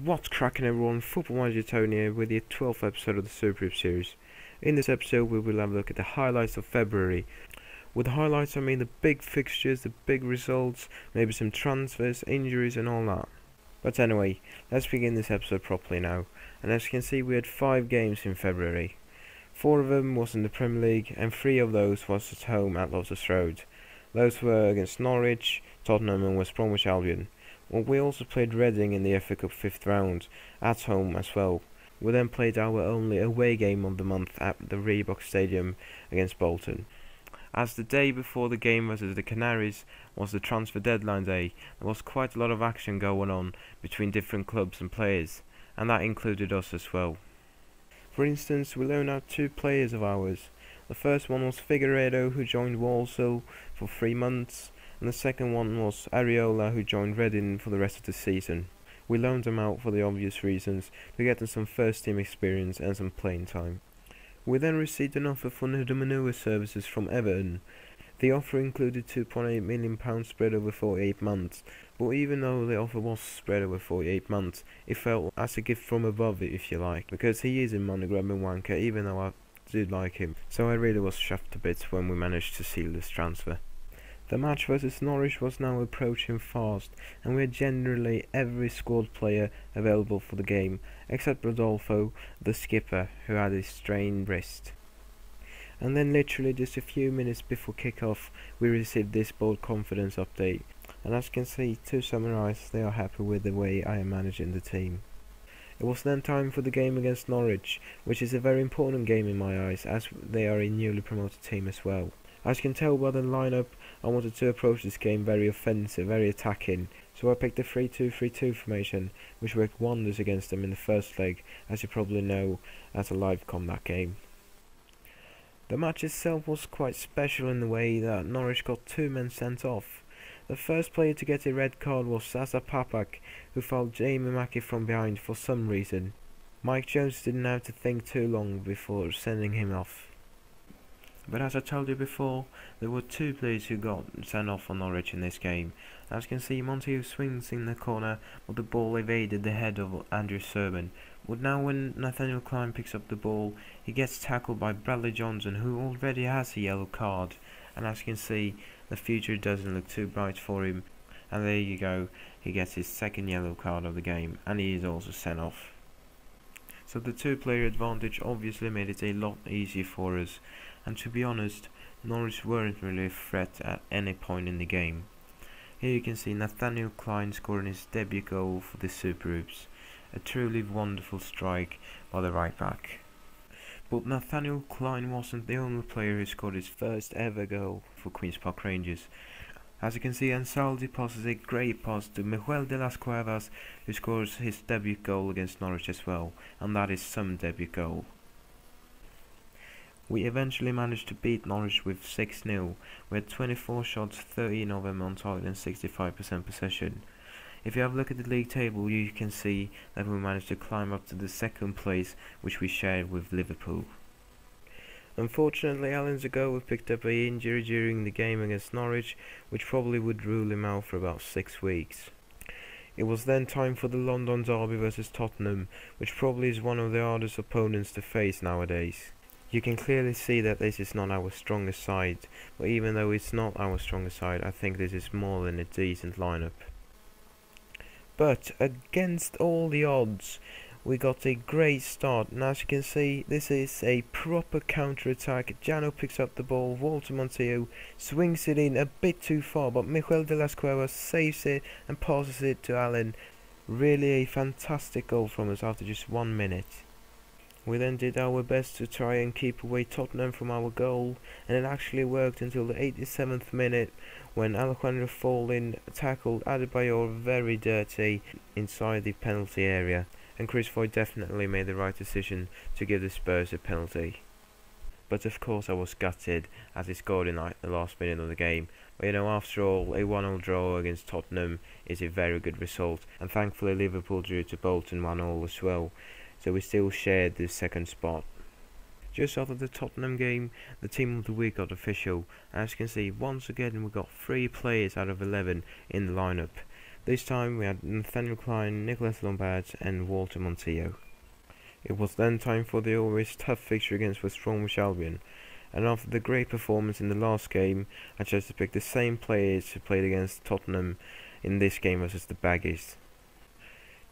What's cracking everyone, Football Manager Tony here with the 12th episode of the Super Group series. In this episode we will have a look at the highlights of February. With the highlights I mean the big fixtures, the big results, maybe some transfers, injuries and all that. But anyway, let's begin this episode properly now. And as you can see we had 5 games in February. 4 of them was in the Premier League and 3 of those was at home at Loftus Road. Those were against Norwich, Tottenham and West Bromwich Albion. Well, we also played Reading in the FA Cup 5th round, at home as well. We then played our only away game of the month at the Reebok Stadium against Bolton. As the day before the game versus the Canaries was the transfer deadline day, there was quite a lot of action going on between different clubs and players, and that included us as well. For instance, we loaned out 2 players of ours. The first one was Figueiredo, who joined Walsall for 3 months, and the second one was Areola, who joined Reading for the rest of the season. We loaned them out for the obvious reasons, to get them some first team experience and some playing time. We then received an offer for the manure services from Everton. The offer included £2.8 million spread over 48 months, but even though the offer was spread over 48 months, it felt as a gift from above, if you like, because he is a money-grabbing wanker, even though I did like him, so I really was chuffed a bit when we managed to seal this transfer. The match versus Norwich was now approaching fast, and we had generally every squad player available for the game, except Rodolfo, the skipper, who had a strained wrist. And then literally just a few minutes before kick-off, we received this bold confidence update, and as you can see, to summarise, they are happy with the way I am managing the team. It was then time for the game against Norwich, which is a very important game in my eyes, as they are a newly promoted team as well. As you can tell by the lineup, I wanted to approach this game very offensive, very attacking, so I picked a 3-2-3-2 formation, which worked wonders against them in the first leg, as you probably know as a live combat game. The match itself was quite special in the way that Norwich got 2 men sent off. The first player to get a red card was Sasa Papak, who fouled Jamie Mackie from behind for some reason. Mike Jones didn't have to think too long before sending him off. But as I told you before, there were 2 players who got sent off for Norwich in this game. As you can see, Montague swings in the corner, but the ball evaded the head of Andrew Serban. But now when Nathaniel Clyne picks up the ball, he gets tackled by Bradley Johnson, who already has a yellow card. And as you can see, the future doesn't look too bright for him. And there you go, he gets his 2nd yellow card of the game, and he is also sent off. So the 2-player advantage obviously made it a lot easier for us. And to be honest, Norwich weren't really a threat at any point in the game. Here you can see Nathaniel Clyne scoring his debut goal for the Super Groups. A truly wonderful strike by the right back. But Nathaniel Clyne wasn't the only player who scored his first ever goal for Queen's Park Rangers. As you can see, Ansaldi passes a great pass to Miguel de las Cuevas, who scores his debut goal against Norwich as well, and that is some debut goal. We eventually managed to beat Norwich with 6-0. We had 24 shots, 13 of them on target and 65% possession. If you have a look at the league table, you can see that we managed to climb up to the 2nd place, which we shared with Liverpool. Unfortunately, Alan Zagowa picked up an injury during the game against Norwich, which probably would rule him out for about 6 weeks. It was then time for the London derby versus Tottenham, which probably is one of the hardest opponents to face nowadays. You can clearly see that this is not our strongest side, but even though it's not our strongest side, I think this is more than a decent lineup. But against all the odds, we got a great start, and as you can see, this is a proper counter-attack. Jano picks up the ball, Walter Montiel swings it in a bit too far, but Miguel de las Cuevas saves it and passes it to Allen. Really a fantastic goal from us after just 1 minute. We then did our best to try and keep away Tottenham from our goal, and it actually worked until the 87th minute when Alejandro Fallin tackled Adebayor very dirty inside the penalty area, and Chris Foy definitely made the right decision to give the Spurs a penalty. But of course I was gutted as he scored in the last minute of the game. But you know, after all, a 1-0 draw against Tottenham is a very good result, and thankfully Liverpool drew to Bolton 1-1 as well. So we still shared the 2nd spot. Just after the Tottenham game, the team of the week got official. As you can see, once again we got 3 players out of 11 in the lineup. This time we had Nathaniel Klein, Nicholas Lombard and Walter Montillo. It was then time for the always tough fixture against West Bromwich Albion, and after the great performance in the last game, I chose to pick the same players who played against Tottenham in this game versus the Baggies.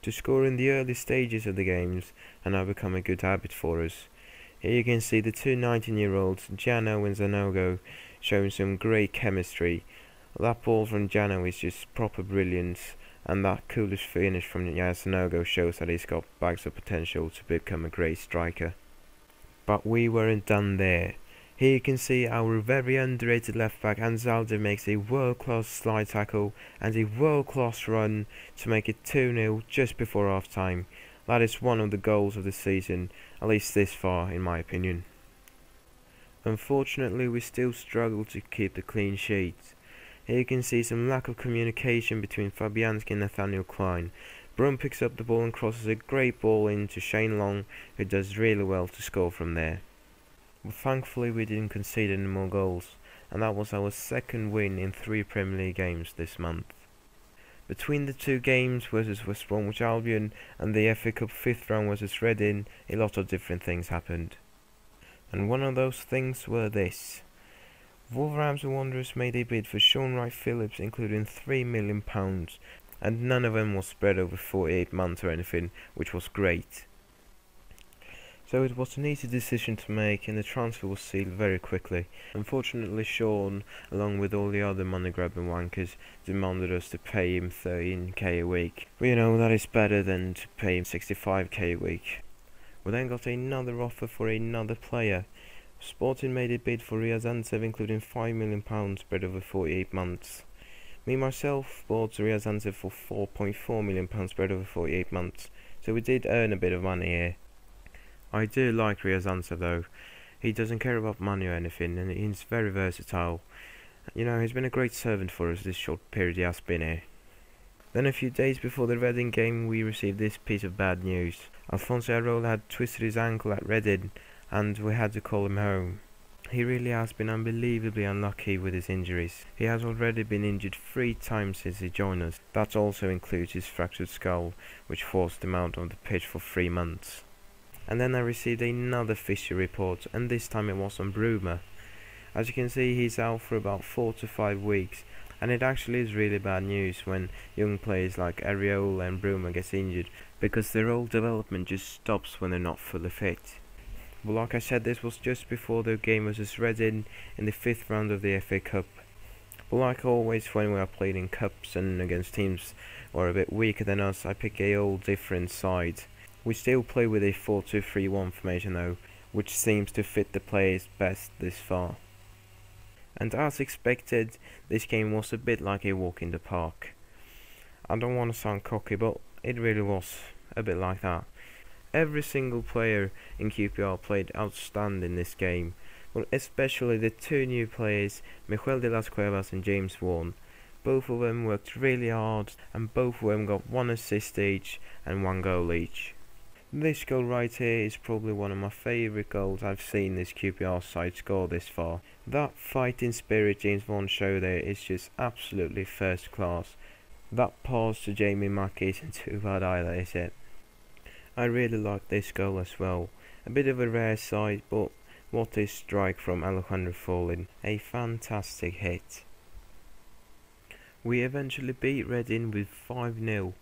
To score in the early stages of the games and now become a good habit for us. Here you can see the two 19-year-olds, Jano and Zanogo, showing some great chemistry. That ball from Jano is just proper brilliance, and that coolest finish from Zanogo shows that he's got bags of potential to become a great striker. But we weren't done there. Here you can see our very underrated left back Anzaldo makes a world-class slide tackle and a world-class run to make it 2-0 just before half-time. That is one of the goals of the season, at least this far in my opinion. Unfortunately, we still struggle to keep the clean sheet. Here you can see some lack of communication between Fabianski and Nathaniel Klein. Brum picks up the ball and crosses a great ball into Shane Long, who does really well to score from there. But thankfully we didn't concede any more goals, and that was our second win in 3 Premier League games this month. Between the two games versus West Bromwich Albion and the FA Cup 5th round versus Reading, a lot of different things happened. And one of those things were this. Wolverhampton Wanderers made a bid for Sean Wright-Phillips including £3 million, and none of them was spread over 48 months or anything, which was great. So it was an easy decision to make, and the transfer was sealed very quickly. Unfortunately, Sean, along with all the other money-grabbing wankers, demanded us to pay him 13k a week. We know that is better than to pay him 65k a week. We then got another offer for another player. Sporting made a bid for Ryazantsev including £5 million spread over 48 months. Me myself bought Ryazantsev for £4.4 million spread over 48 months, so we did earn a bit of money here. I do like Ryazantsev though. He doesn't care about money or anything, and he's very versatile. You know, he's been a great servant for us this short period he has been here. Then a few days before the Reading game we received this piece of bad news. Alfonso Areola had twisted his ankle at Reading and we had to call him home. He really has been unbelievably unlucky with his injuries. He has already been injured 3 times since he joined us. That also includes his fractured skull, which forced him out on the pitch for 3 months. And then I received another fissure report, and this time it was on Bruma. As you can see, he's out for about 4 to 5 weeks, and it actually is really bad news when young players like Areola and Bruma gets injured, because their whole development just stops when they're not fully fit. But like I said, this was just before the game versus Reading in the 5th round of the FA Cup. But like always, when we are playing in cups and against teams who are a bit weaker than us, I pick a whole different side. We still play with a 4-2-3-1 formation though, which seems to fit the players best this far. And as expected, this game was a bit like a walk in the park. I don't want to sound cocky, but it really was a bit like that. Every single player in QPR played outstanding this game, but especially the 2 new players, Miguel de las Cuevas and James Vaughan. Both of them worked really hard, and both of them got 1 assist each and 1 goal each. This goal right here is probably one of my favourite goals I've seen this QPR side score this far. That fighting spirit James Vaughan showed there is just absolutely first class. That pass to Jamie Mackey isn't too bad either, is it? I really like this goal as well. A bit of a rare sight, but what a strike from Alejandro Folin. A fantastic hit. We eventually beat Reading with 5-0.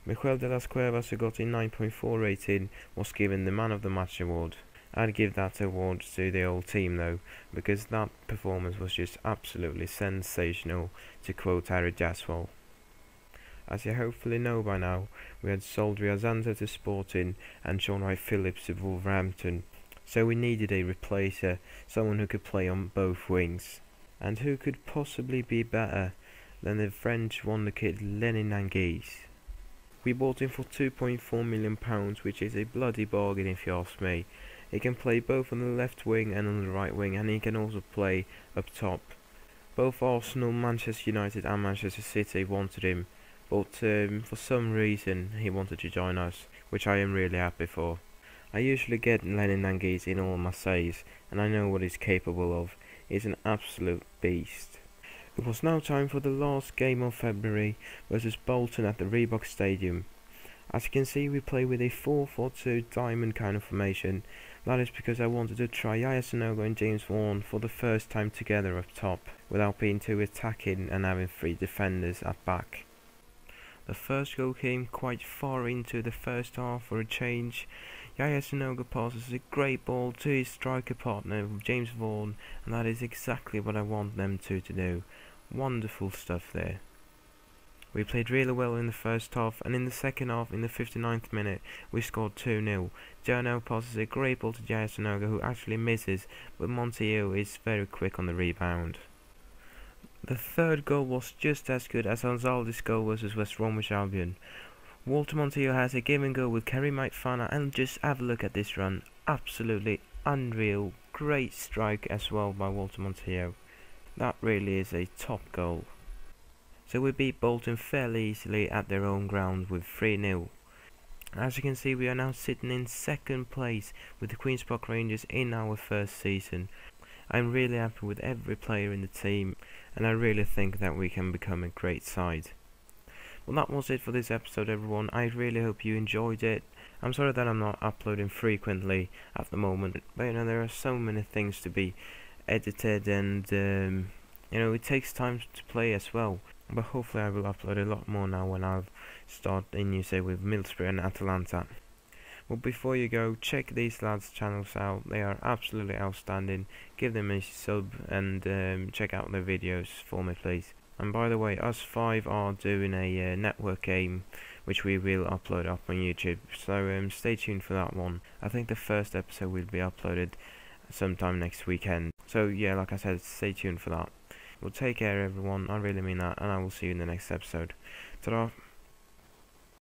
Miguel de las Cuevas, who got a 9.4 rating, was given the Man of the Match award. I'd give that award to the whole team though, because that performance was just absolutely sensational, to quote Harry Jaswell. As you hopefully know by now, we had sold Ryazantsev to Sporting and Sean Wright-Phillips to Wolverhampton, so we needed a replacer, someone who could play on both wings. And who could possibly be better than the French wonderkid Lenny Nanguise? We bought him for £2.4 million, which is a bloody bargain if you ask me. He can play both on the left wing and on the right wing, and he can also play up top. Both Arsenal, Manchester United and Manchester City wanted him, but for some reason he wanted to join us, which I am really happy for. I usually get Lenny Nanguise in all my saves, and I know what he's capable of. He's an absolute beast. It was now time for the last game of February versus Bolton at the Reebok Stadium. As you can see, we play with a 4-4-2 diamond kind of formation. That is because I wanted to try Yaya Sanogo and James Vaughan for the first time together up top, without being too attacking and having 3 defenders at back. The first goal came quite far into the first half for a change. Yaya Sanogo passes a great ball to his striker partner, James Vaughan, and that is exactly what I want them two to do. Wonderful stuff there. We played really well in the first half, and in the second half, in the 59th minute, we scored 2-0. Jono passes a great ball to Yaya Sanogo, who actually misses, but Montiel is very quick on the rebound. The third goal was just as good as Anzaldi's goal versus West Bromwich Albion. Walter Montiel has a give and go with Kerry Maitfana, and just have a look at this run. Absolutely unreal. Great strike as well by Walter Montiel. That really is a top goal. So we beat Bolton fairly easily at their own ground with 3-0. As you can see, we are now sitting in second place with the Queen's Park Rangers in our first season. I'm really happy with every player in the team, and I really think that we can become a great side. Well, that was it for this episode, everyone. I really hope you enjoyed it. I'm sorry that I'm not uploading frequently at the moment, but you know, there are so many things to be edited, and you know, it takes time to play as well. But hopefully I will upload a lot more now when I've started new, say, with Middlesbrough and Atalanta. Well, before you go, check these lads' channels out. They are absolutely outstanding. Give them a sub and check out their videos for me, please. And by the way, us 5 are doing a network game, which we will upload up on YouTube. So stay tuned for that one. I think the first episode will be uploaded sometime next weekend. So yeah, like I said, stay tuned for that. Well, take care everyone, I really mean that, and I will see you in the next episode. Ta-da!